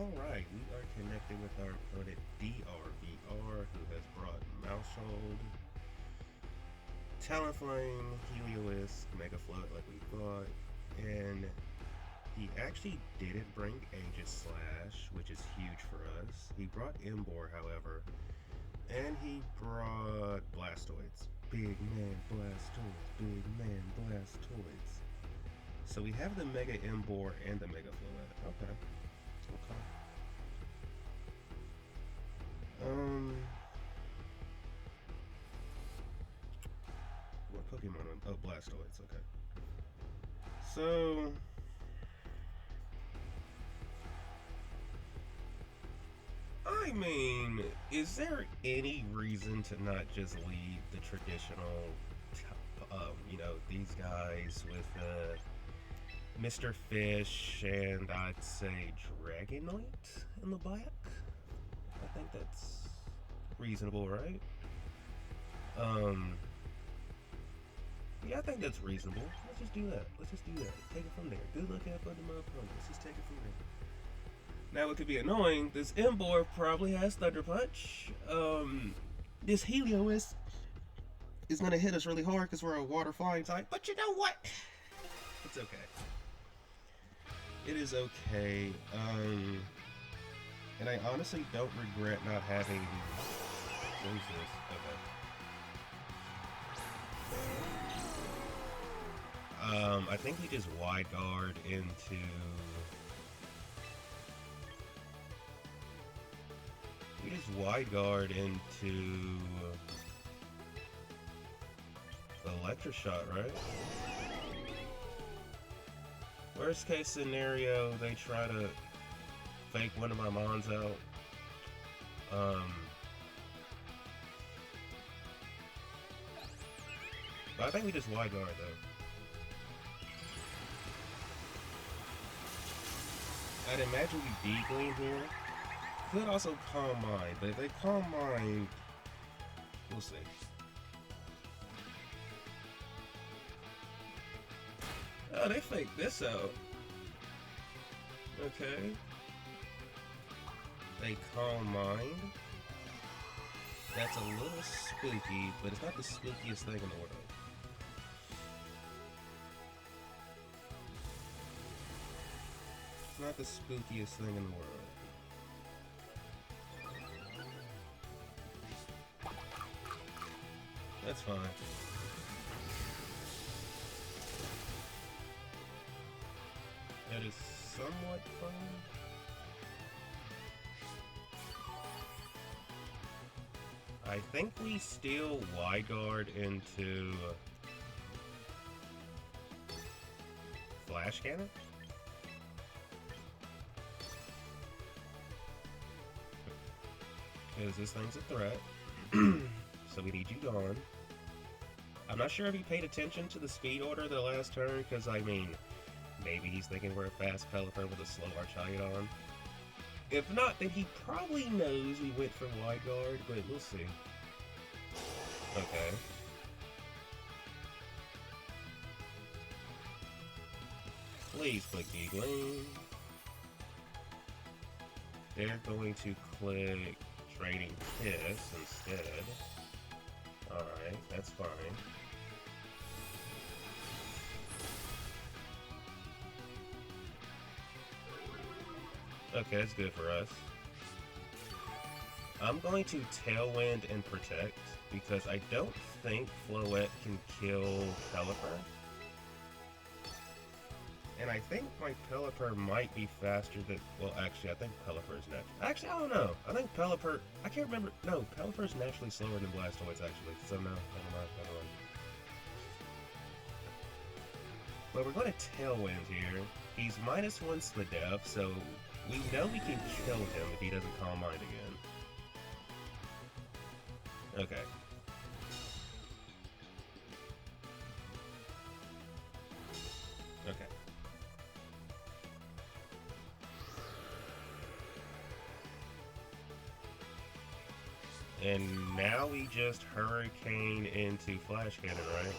Alright, we are connected with our opponent DRVR, who has brought Maushold, Talonflame, Heliolisk, Mega Flood like we thought, and he actually didn't bring Aegis Slash, which is huge for us. He brought Embor, however, and he brought Blastoids. Big man Blastoids, big man Blastoids. So we have the Mega Embor and the Mega Flood. Okay. What Pokemon? Oh, Blastoids. Okay. So, I mean, is there any reason to not just leave the traditional, these guys with Mr. Fish and I'd say Dragonite in the back? I think that's reasonable, right? Yeah, I think that's reasonable. Let's just do that. Take it from there. Good luck out for the motherfucker. Let's just take it from there. Now, it could be annoying. This Embor probably has Thunder Punch. This Heliolisk is gonna hit us really hard because we're a water flying type. But you know what? It's okay. It is okay. And I honestly don't regret not having. What is this? Okay. I think we just wide guard into. We just wide guard into Electroshot, right? Worst case scenario, they try to fake one of my mons out. But I think we just wide guard though. I'd imagine we D-Gleam here. Could also Calm Mind, but if they Calm Mind, we'll see. Oh, they faked this out. Okay. They Calm Mind. That's a little spooky, but it's not the spookiest thing in the world. It's not the spookiest thing in the world. That's fine. That is somewhat fun. I think we steal wide guard into Flash Cannon. Because this thing's a threat. So we need you gone. I'm not sure if he paid attention to the speed order the last turn, because I mean, maybe he's thinking we're a fast Pelipper with a slow Archaludon. If not, then he probably knows we went for wide guard, but we'll see. Okay. Please click D-Gleam. They're going to click Trading Kiss instead. Alright, that's fine. Okay, that's good for us. I'm going to Tailwind and Protect, because I don't think Floette can kill Pelipper. And I think my Pelipper might be faster than... Well, actually, I think Pelipper is next. Actually, I don't know. I think Pelipper... I can't remember... No, Pelipper is naturally slower than Blastoids, actually. So, no, never mind. But we're going to Tailwind here. He's -1 Smadef, so we know we can kill him if he doesn't Calm Mind again. Okay. Okay. And now we just Hurricane into Flash Cannon, right?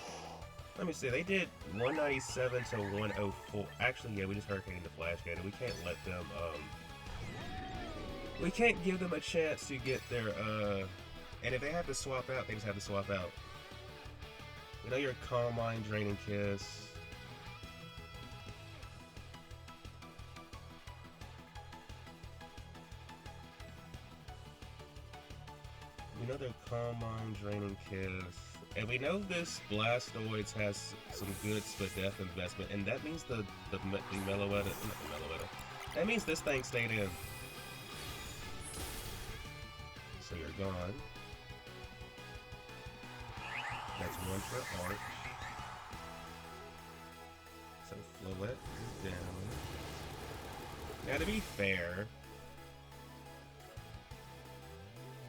Let me see, they did 197 to 104. Actually, yeah, we just Hurricane into Flash Cannon. We can't let them We can't give them a chance to get their, and if they have to swap out, they just have to swap out. We know your Calm Mind, Draining Kiss. We know their Calm Mind, Draining Kiss. And we know this Blastoise has some good Spadef investment, and that means the Meloetta, not the Meloetta. That means this thing stayed in. So you're gone. That's one for Arch. So Floette is down. Now to be fair,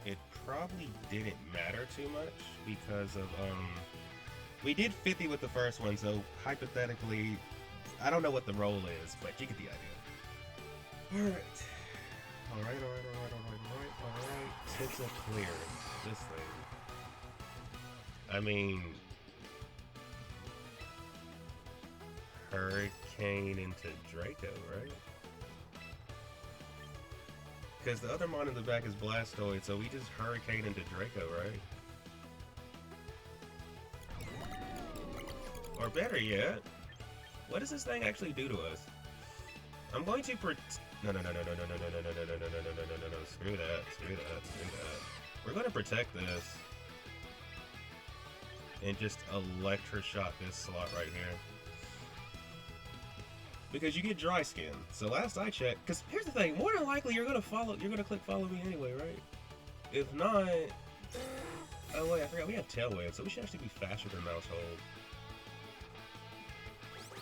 it probably didn't matter too much because of we did 50 with the first one, so hypothetically I don't know what the roll is, but you get the idea. Alright, Tits are clear. This thing. I mean, Hurricane into Draco, right? Because the other mon in the back is Blastoise, so we just Hurricane into Draco, right? Or better yet, what does this thing actually do to us? I'm going to no, screw that. We're going to protect this and just electroshock this slot right here. Because you get dry skin. So last I checked, because here's the thing, more than likely you're gonna click follow me anyway, right? If not, oh wait, I forgot we have Tailwind, so we should actually be faster than Mousehold.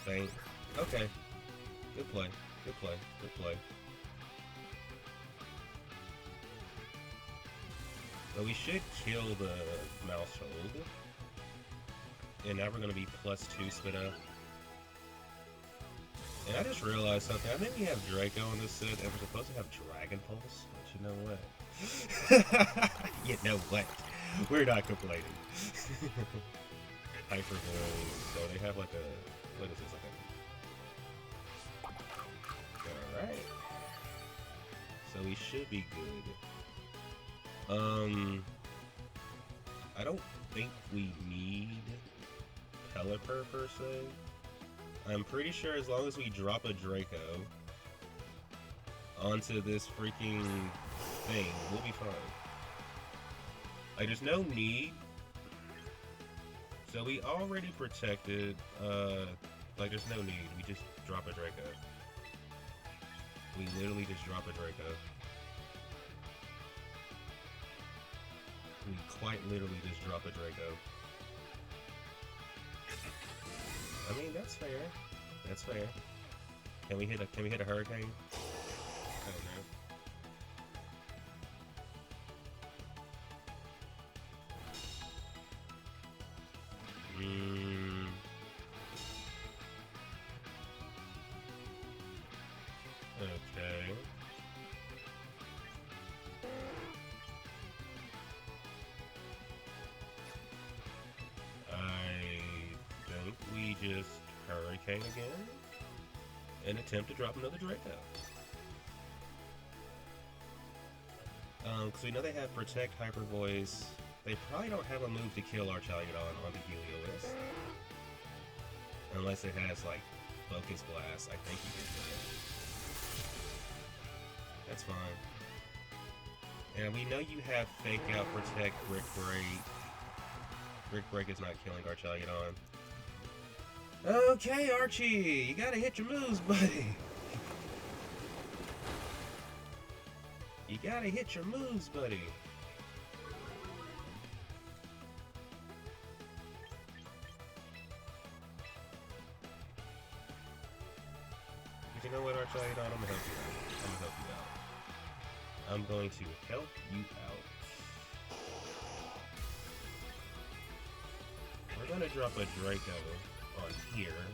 Thank. Okay. Good play. But we should kill the Mousehold. And now we're gonna be +2 spit up. And I just realized something. I think we have Draco in this set, and we're supposed to have Dragon Pulse. But you know what? You know what? We're not complaining. Hyper Voice. So they have like a... What is this? Like a... Alright. So we should be good. I don't think we need Pelipper per se. I'm pretty sure as long as we drop a Draco onto this freaking thing, we'll be fine. Like, there's no need. So we already protected, like, there's no need. We just drop a Draco. We literally just drop a Draco. We quite literally just drop a Draco. I mean, that's fair. That's fair. Can we hit a Hurricane? I don't know. Okay. We just Hurricane again and attempt to drop another Draco. Because we know they have Protect, Hyper Voice. They probably don't have a move to kill Archaludon on the Helios. Unless it has, like, Focus Blast. I think you can do it. That's fine. And we know you have Fake Out, Protect, Brick Break. Brick Break is not killing Archaludon. Okay, Archie, you gotta hit your moves, buddy. You gotta hit your moves, buddy. But you know what, Archaludon, I'm gonna help you out. I'm going to help you out. We're gonna drop a Draco on here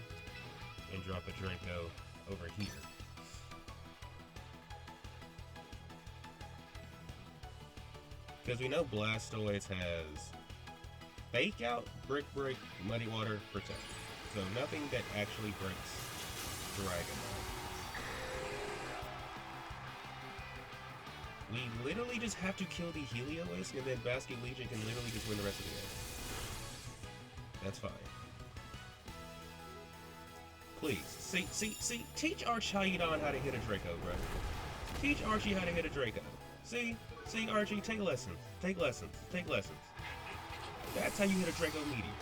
and drop a Draco over here. Because we know Blastoise has Fake Out, Brick Break, Muddy Water, Protect. So nothing that actually breaks Dragon. We literally just have to kill the Helioisk, and then Basket Legion can literally just win the rest of the game. That's fine. Please, see, teach Archaludon how to hit a Draco, bro. Teach Archie how to hit a Draco. See, Archie, take lessons. Take lessons. That's how you hit a Draco Meteor.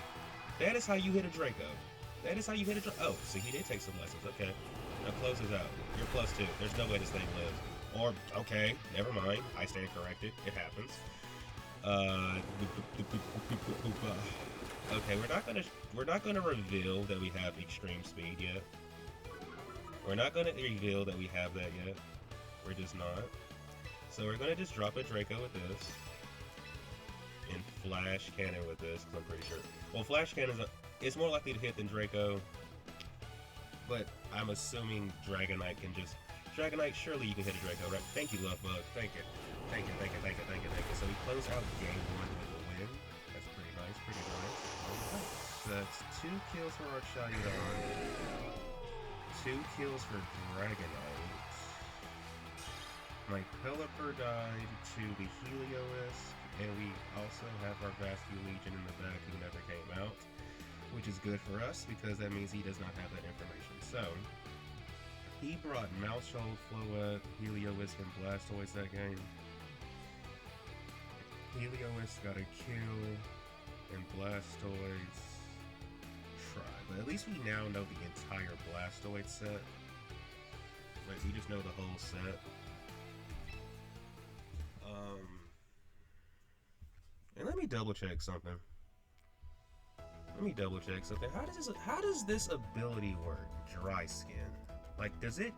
That is how you hit a Draco. That is how you hit a Draco. Oh, see, he did take some lessons. Okay. Now close this out. You're +2. There's no way this thing lives. Or, okay, never mind. I stand corrected. It happens. Okay, we're not gonna reveal that we have extreme speed yet. We're not gonna reveal that we have that yet. We're just not. So we're gonna just drop a Draco with this. And Flash Cannon with this, because I'm pretty sure. Well, Flash Cannon it's more likely to hit than Draco. But I'm assuming Dragonite can just... Dragonite, surely you can hit a Draco, right? Thank you, Lovebug. Thank you. So we close out game 1 with a win. That's pretty nice, So that's 2 kills for Archaludon. 2 kills for Dragonite. My Pelipper died to the Helioisk, and we also have our Vascular Legion in the back who never came out, which is good for us because that means he does not have that information. So, he brought Maushold, Floette, Helioisk, and Blastoise that game. Helioisk got a kill, and Blastoise tried. But at least we now know the entire Blastoise set. Like, we just know the whole set. And let me double check something. How does this ability work? Dry Skin. Like, does it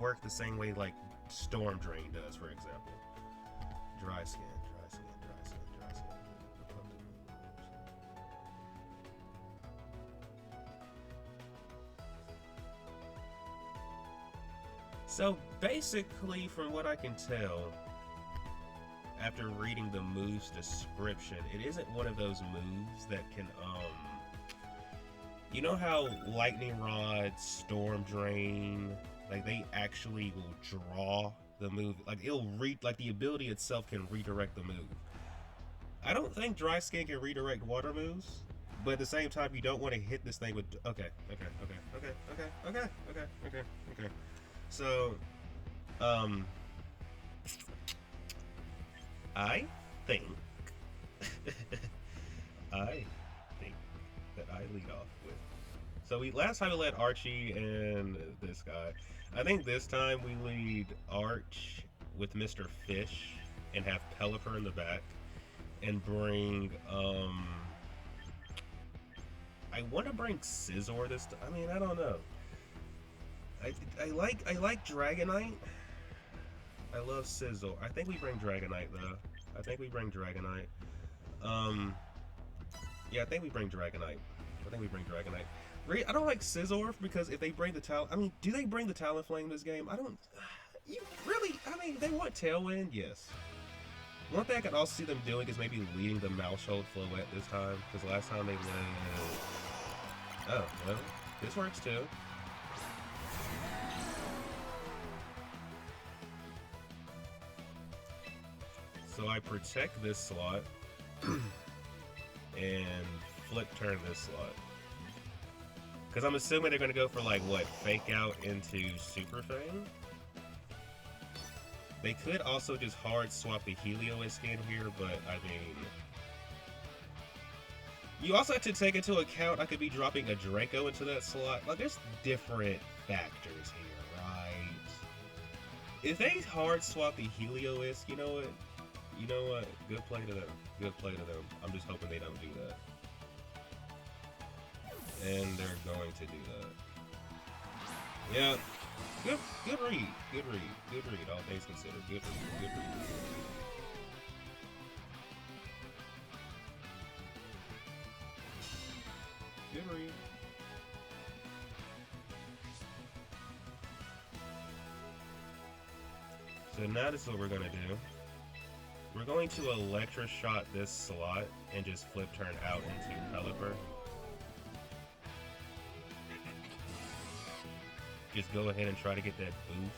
work the same way like Storm Drain does, for example? Dry Skin. So basically, from what I can tell, after reading the move's description, it isn't one of those moves that can, you know how Lightning Rod, Storm Drain, like they actually will draw the move, like like the ability itself can redirect the move. I don't think Dry Skin can redirect water moves, but at the same time, you don't want to hit this thing with, okay. So, I think that I lead off with. So last time we led Archie and this guy. I think this time we lead Arch with Mr. Fish and have Pelipper in the back and bring I want to bring Scizor this time. I mean, I don't know. I like Dragonite. I love Scizor. I think we bring Dragonite though. Yeah, I think we bring Dragonite. I don't like Scizor because if they bring the Talon... I mean, do they bring the Talonflame this game? I don't... I mean, they want Tailwind? Yes. One thing I could also see them doing is maybe leading the Maushold Floette this time, because last time they led... Oh, well, this works too. So I protect this slot and flip turn this slot. Because I'm assuming they're going to go for, like, what, Fake Out into Super Fang? They could also just hard swap the Helioisk in here, but, I mean... You also have to take into account I could be dropping a Draco into that slot. Like, there's different factors here, right? If they hard swap the Helioisk, you know what? Good play to them. I'm just hoping they don't do that. And they're going to do that. Yeah. Good read. All things considered. Good read. So now this is what we're gonna do. We're going to Electroshot this slot and just flip turn out into Pelipper. Just go ahead and try to get that boost.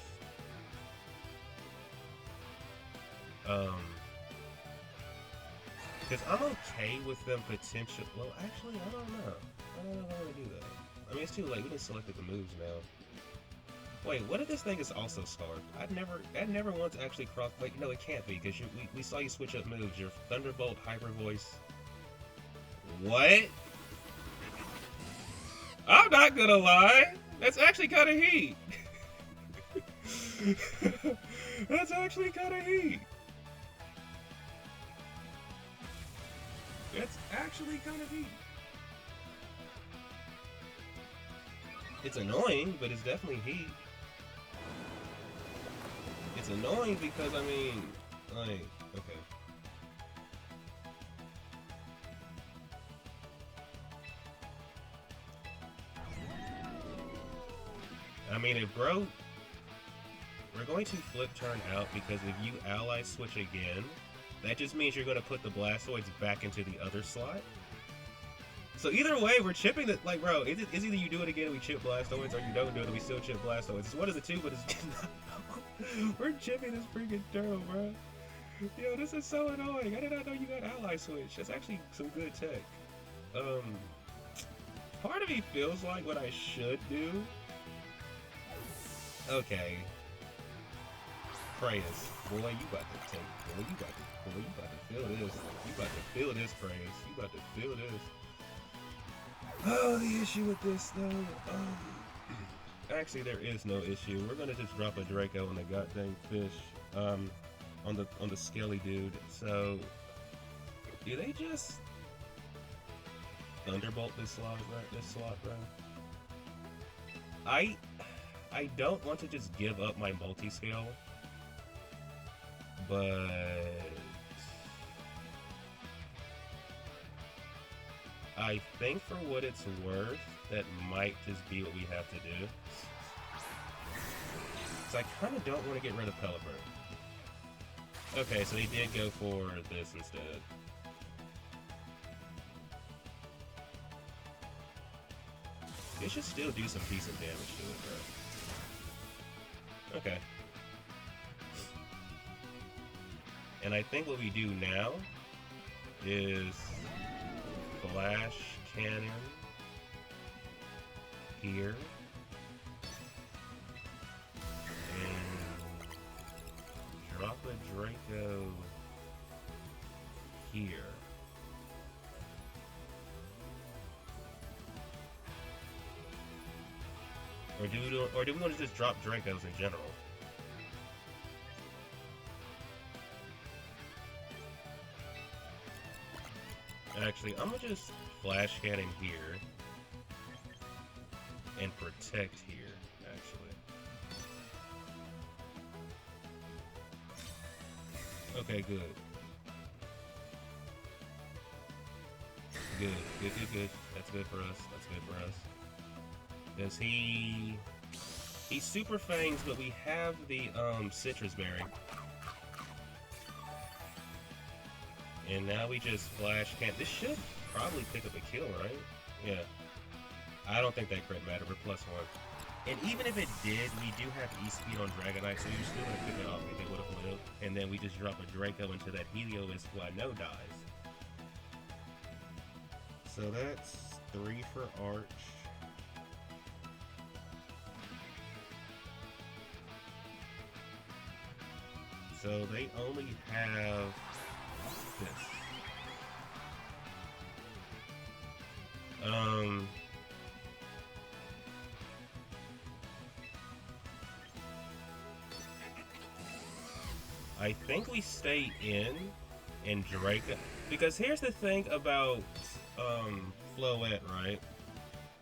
Because I'm okay with them potential. Well, actually, I don't know. I don't know if I want to do that. I mean, it's too late. We just selected the moves now. Wait, what if this thing is also starved? I'd never once actually crossed. Wait, no, it can't be because we saw you switch up moves. Your Thunderbolt, Hyper Voice. What? I'm not gonna lie. That's actually kind of heat. That's actually kind of heat. That's actually kind of heat. It's annoying, but it's definitely heat. It's annoying because, I mean, like, okay. I mean, if bro, we're going to flip turn out because if you ally switch again, that just means you're going to put the Blastoids back into the other slot. So either way, we're chipping the, like, bro, it's either you do it again and we chip Blastoids, or you don't do it and we still chip Blastoids. It's one of the two, but it's we're chipping this freaking turtle, bro. Yo, this is so annoying. I did not know you got ally switch. That's actually some good tech. Part of me feels like what I should do. Okay. Prayers. Boy, you about to take. Boy, you about to feel this. You about to feel this, Prayers. You about to feel this. Oh, the issue with this, though. Actually, there is no issue. We're gonna just drop a Draco on the goddamn fish. On the scaly dude. So, do they just Thunderbolt this slot, bro? I don't want to just give up my multi-scale, but I think for what it's worth, that might just be what we have to do. So I kind of don't want to get rid of Pelipper. Okay, so they did go for this instead. It should still do some decent damage to it, bro. Okay. And I think what we do now is Flash Cannon here. And drop a Draco here. Or do we want to just drop Dracos in general? Actually, I'm gonna just Flash Cannon here and protect here, actually. Okay, good. Good. That's good for us. Because he's Super Fangs, but we have the Citrus Berry. And now we just Flash Cannon. This should probably pick up a kill, right? Yeah. I don't think that crit mattered. We're +1. And even if it did, we do have E-Speed on Dragonite, so you're still going to pick it off if it would have lived. And then we just drop a Draco into that Helios who I know dies. So that's 3 for Arch. So they only have this. I think we stay in and Draco, because here's the thing about Floette, right?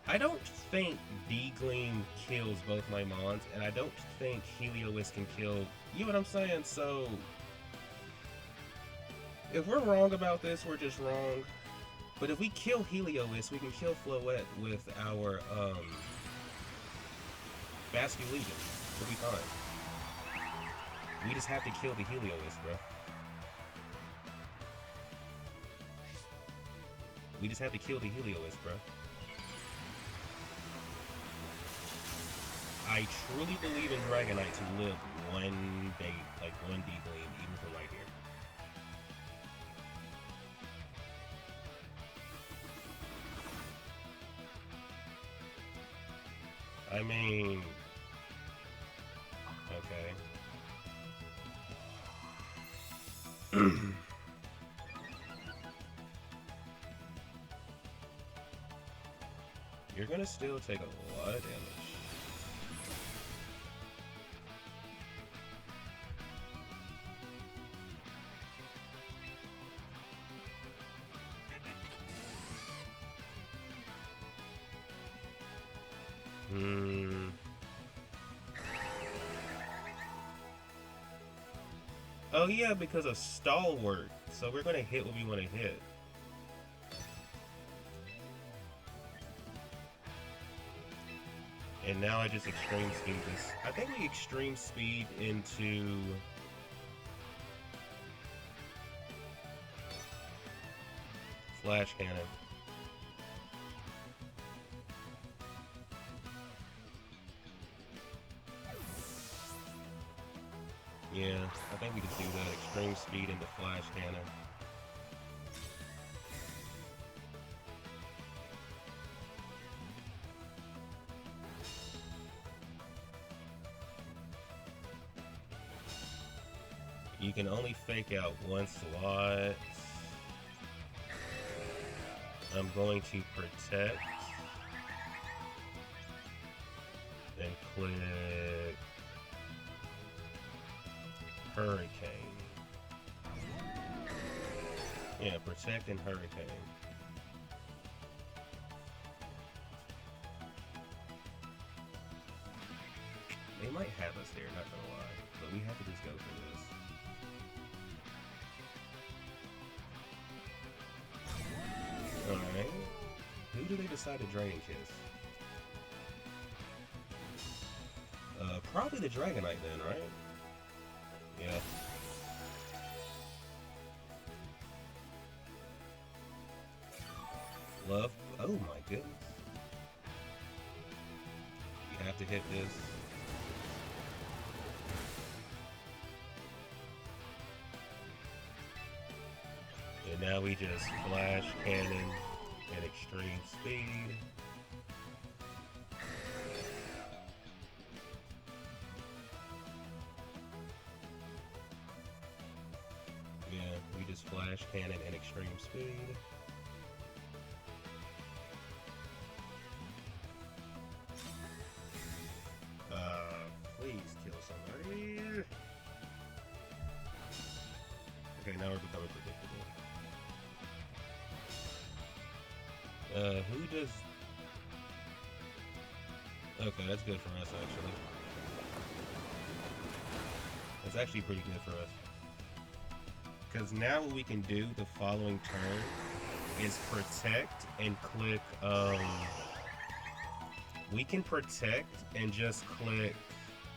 I don't think D-Gleam kills both my Mons, and I don't think Helios can kill, you know what I'm saying? So if we're wrong about this, we're just wrong. But if we kill Helios, we can kill Floette with our Basculegion. We'll be fine. We just have to kill the Helios, bro. We just have to kill the Helios, bro. I truly believe in Dragonite to live one day, like one D-Gleam, even from right here. I mean... Okay. You're gonna still take a lot of damage. Oh yeah, because of stalwart. So we're gonna hit what we want to hit. And now I just extreme speed this. I think we extreme speed into... Flash cannon. Yeah, I think we can do that. Extreme speed into flash cannon. You can only fake out one slot. I'm going to protect. Then click Hurricane. Yeah, protect and Hurricane. They might have us there, not gonna lie. But we have to just go for this. Alright. Who do they decide to Dragon Kiss? Probably the Dragonite then, right? Yeah. Love. Oh my goodness. You have to hit this. And now we just flash cannon at extreme speed. Yeah, we just flash cannon at extreme speed. Please kill somebody. Okay, now we're becoming predictable. Who does... Okay, that's good for us, actually. That's actually pretty good for us. Because now what we can do the following turn is protect and click, we can protect and just click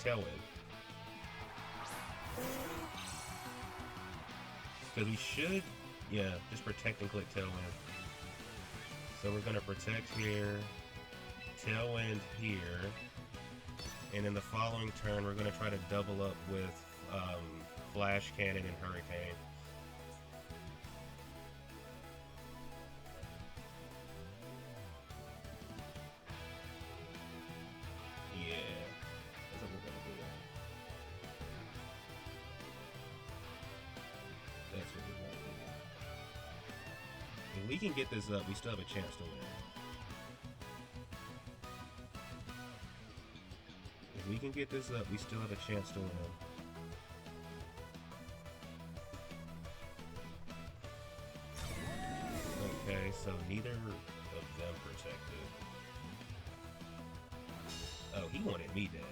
Tailwind. Because we should, yeah, just protect and click Tailwind. So we're going to protect here, Tailwind here, and in the following turn we're going to try to double up with Flash Cannon and Hurricane. Yeah, that's what we're going to do. That's what we're going to do. If we can get this up, we still have a chance to win. If we can get this up, we still have a chance to win. Okay, so neither of them protected. Oh, he wanted me dead.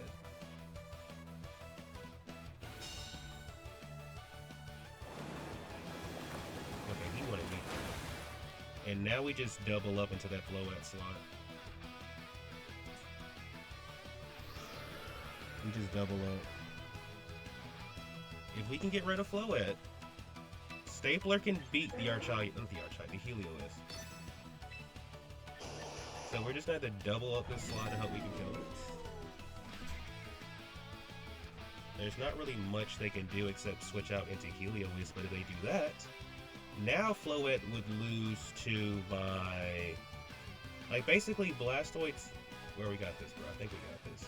Okay, he wanted me dead. And now we just double up into that Floette slot. We just double up. If we can get rid of Floette, Stapler can beat the the Helios. So we're just gonna have to double up this slot to hope we can kill it. There's not really much they can do except switch out into Helios, but if they do that, now Floette would lose to my... Like, basically, Blastoids Where we got this, bro? I think we got this.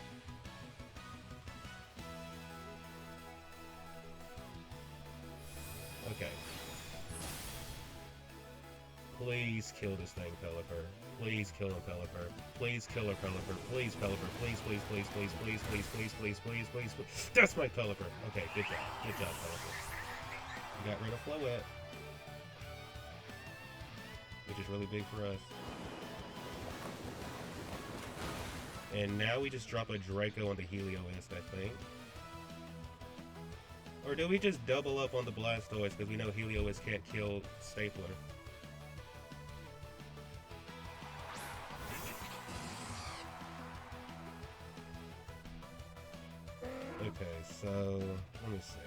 Okay. Please kill this thing, Pelipper. Please kill him, Pelipper. Please kill her, Pelipper. Please, Pelipper. Please, please, please, please, please, please, please, please, please, please, please. That's my Pelipper. Okay, good job. Good job, Pelipper. We got rid of Floette, which is really big for us. And now we just drop a Draco on the Heliolisk, I think. Or do we just double up on the Blastoise because we know Heliolisk can't kill Stapler? Okay, so let me see.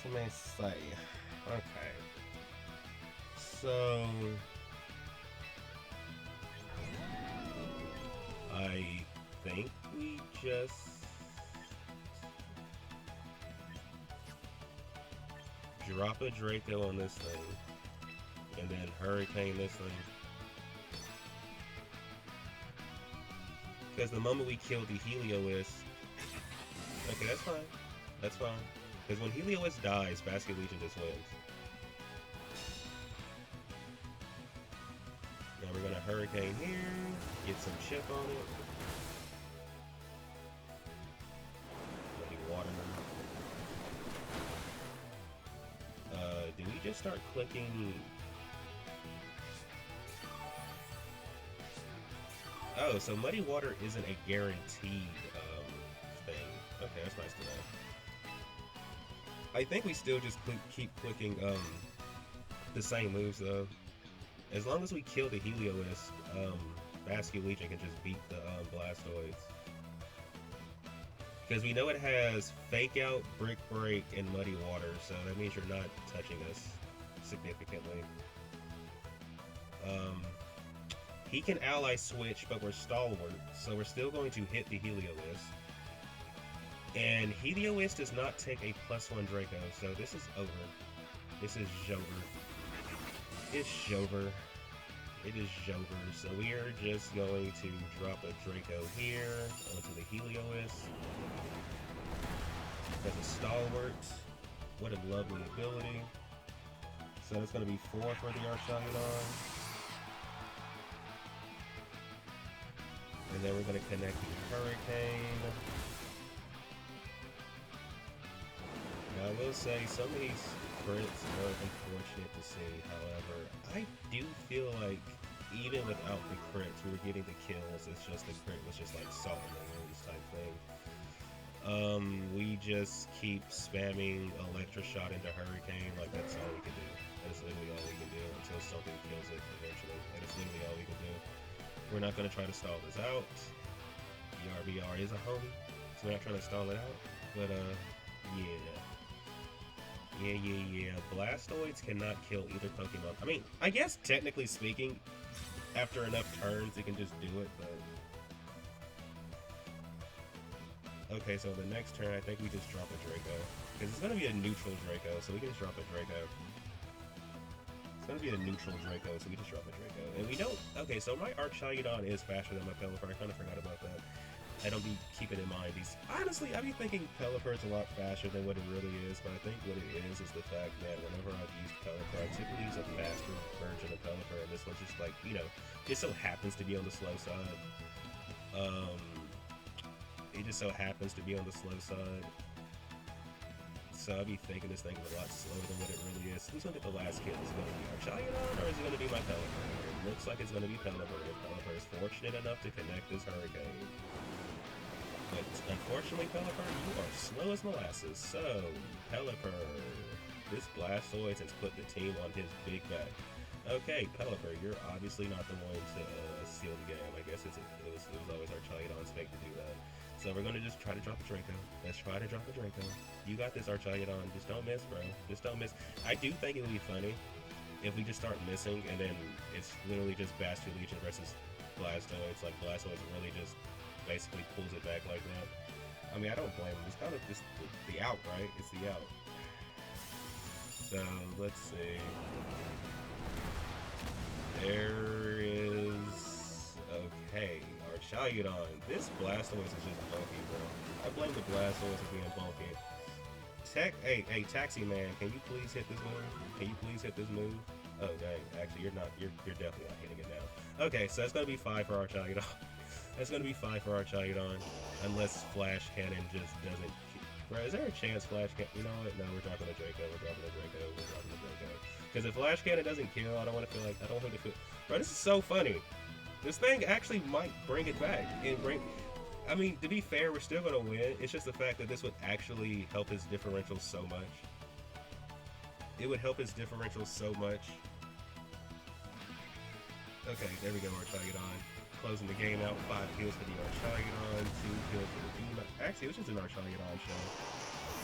Let me say. Okay. So I think we just drop a Draco on this thing and then Hurricane this thing. Because the moment we kill the Heliolisk, okay, that's fine. That's fine. Because when Heliolisk dies, Basket Legion just wins. Now we're gonna Hurricane here, get some chip on it. Let me water them. Do we just start clicking? Oh, so Muddy Water isn't a guaranteed thing. Okay, that's nice to know. I think we still just keep clicking the same moves though. As long as we kill the Heliolisk, Basket Legion can just beat the Blastoise. Because we know it has Fake Out, Brick Break, and Muddy Water, so that means you're not touching us significantly. He can ally switch, but we're stalwart, so we're still going to hit the Heliolisk. And Heliolisk does not take a +1 Draco, so this is over. This is Jover. It's Jover. It is Jover. So we are just going to drop a Draco here onto the Heliolisk. That's a stalwart. What a lovely ability. So it's going to be 4 for the Archaludon. And then we're going to connect the Hurricane. Now I will say some of these crits are unfortunate to see, however, I do feel like even without the crits, we were getting the kills. It's just the crit was just like salt in the wounds type thing. We just keep spamming Electroshock into Hurricane, like that's all we can do. That's literally all we can do until something kills it eventually. That is literally all we can do. We're not going to try to stall this out. BRBR is a homie, so we're not trying to stall it out. But, yeah. Blastoids cannot kill either Pokemon. I mean, I guess technically speaking, after enough turns, it can just do it, but... Okay, so the next turn, I think we just drop a Draco. Because it's going to be a neutral Draco, so we can just drop a Draco. It's going to be a neutral Draco, so we just drop a Draco. And we don't... Okay, so my Archaludon is faster than my Pelipper. I kind of forgot about that. I don't be keeping in mind these... Honestly, I be thinking Pelipper is a lot faster than what it really is, but I think what it is the fact that whenever I've used Pelipper, I typically use a faster version of Pelipper, and this one's just like, you know, just so happens to be on the slow side. It just so happens to be on the slow side. So I'll be thinking this thing is a lot slower than what it really is. Who's going to get the last kill? Is it going to be Archaludon, or is it going to be my Pelipper? It looks like it's going to be Pelipper, if Pelipper is fortunate enough to connect this Hurricane. But unfortunately, Pelipper, you are slow as molasses. So, Pelipper, this Blastoise has put the team on his big back. Okay, Pelipper, you're obviously not the one to seal the game. I guess it was always Archaludon's fate to do that. So we're going to just try to drop a Draco. Let's try to drop a Draco. You got this, Archaludon. Just don't miss, bro. Just don't miss. I do think it would be funny if we just start missing, and then it's literally just Bastion Legion versus Blastoise. Like, Blastoise really just basically pulls it back like that. I mean, I don't blame him. It's kind of just the out, right? It's the out. So let's see. There is okay. Archaludon. This Blastoise is just bulky, bro. I blame the Blastoise for being bulky. Hey, Taxi Man, can you please hit this move? Can you please hit this move? Oh dang, actually you're definitely not hitting it now. Okay, so that's gonna be 5 for Archaludon. That's gonna be 5 for Archaludon, unless Flash Cannon just doesn't. Bro, is there a chance Flash Cannon? You know what? No, we're dropping a Draco. We're dropping a Draco. We're dropping a Draco. Because if Flash Cannon doesn't kill, I don't want to feel like I don't want to feel. Bro, this is so funny. This thing actually might bring it back and bring. I mean, to be fair, we're still gonna win. It's just the fact that this would actually help his differential so much. It would help his differential so much. Okay, there we go, Archaludon. Closing the game out, 5 kills for the Archaludon, 2 kills for the Demon. Actually, it was just an Archaludon show.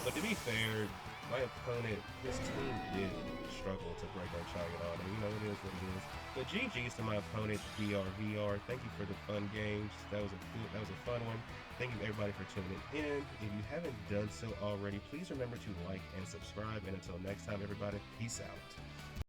But to be fair, my opponent, his team did struggle to break Archaludon, and you know, it is what it is. But GG's to my opponent, VR. Thank you for the fun games. That was a fun one. Thank you everybody for tuning in. If you haven't done so already, please remember to like and subscribe. And until next time, everybody, peace out.